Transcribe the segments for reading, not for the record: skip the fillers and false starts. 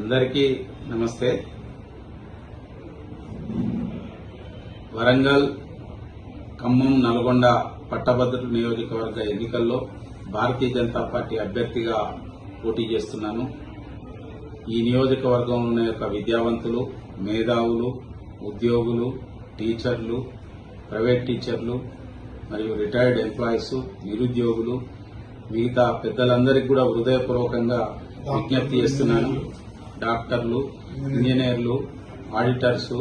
అందరికీ నమస్తే. వరంగల్, ఖమ్మం, నల్గొండ పట్టభద్రుల నియోజకవర్గ ఎన్నికల్లో భారతీయ జనతా పార్టీ అభ్యర్థిగా పోటీ చేస్తున్నాను. ఈ నియోజకవర్గంలో యొక్క విద్యావంతులు, మేధావులు, ఉద్యోగులు, టీచర్లు, ప్రైవేట్ టీచర్లు మరియు రిటైర్డ్ ఎంప్లాయీస్, నిరుద్యోగులు, మిగతా పెద్దలందరికీ కూడా హృదయపూర్వకంగా విజ్ఞప్తి చేస్తున్నాను. డాక్టర్లు, ఇంజనీర్లు, ఆడిటర్స్,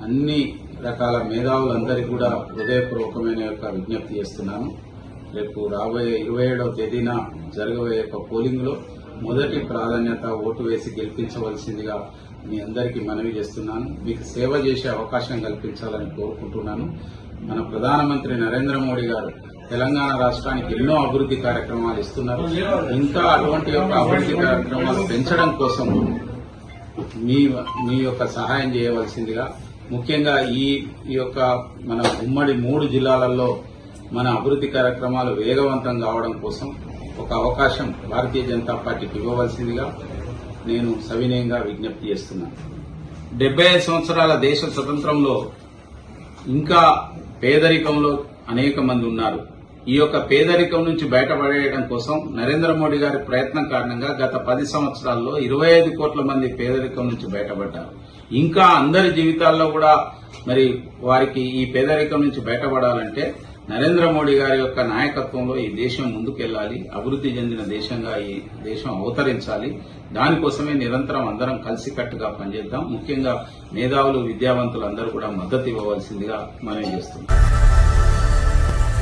అన్ని రకాల మేధావులందరికీ కూడా హృదయపూర్వకమైన యొక్క విజ్ఞప్తి చేస్తున్నాను. రేపు రాబోయే 27వ తేదీన జరగబోయే పోలింగ్ లో మొదటి ప్రాధాన్యత ఓటు వేసి గెలిపించవలసిందిగా మీ అందరికీ మనవి చేస్తున్నాను. మీకు సేవ చేసే అవకాశం కల్పించాలని కోరుకుంటున్నాను. మన ప్రధానమంత్రి నరేంద్ర మోడీ గారు తెలంగాణ రాష్ట్రానికి ఎన్నో అభివృద్ధి కార్యక్రమాలు ఇస్తున్నారు. ఇంకా అటువంటి యొక్క అభివృద్ధి కార్యక్రమాలు పెంచడం కోసం మీ యొక్క సహాయం చేయవలసిందిగా, ముఖ్యంగా ఈ యొక్క మన ఉమ్మడి 3 జిల్లాలలో మన అభివృద్ధి కార్యక్రమాలు వేగవంతం కావడం కోసం ఒక అవకాశం భారతీయ జనతా పార్టీకి ఇవ్వవలసిందిగా నేను సవినయంగా విజ్ఞప్తి చేస్తున్నాను. 75 సంవత్సరాల దేశ స్వతంత్రంలో ఇంకా పేదరికంలో అనేక మంది ఉన్నారు. ఈ యొక్క పేదరికం నుంచి బయటపడేయడం కోసం నరేంద్ర మోడీ గారి ప్రయత్నం కారణంగా గత 10 సంవత్సరాల్లో 25 కోట్ల మంది పేదరికం నుంచి బయటపడ్డారు. ఇంకా అందరి జీవితాల్లో కూడా మరి వారికి ఈ పేదరికం నుంచి బయటపడాలంటే నరేంద్ర మోడీ గారి యొక్క నాయకత్వంలో ఈ దేశం ముందుకెళ్లాలి, అభివృద్ధి చెందిన దేశంగా ఈ దేశం అవతరించాలి. దానికోసమే నిరంతరం అందరం కలిసికట్టుగా పనిచేద్దాం. ముఖ్యంగా మేధావులు, విద్యావంతులు అందరూ కూడా మద్దతు ఇవ్వవలసిందిగా మనవి చేస్తున్నాం.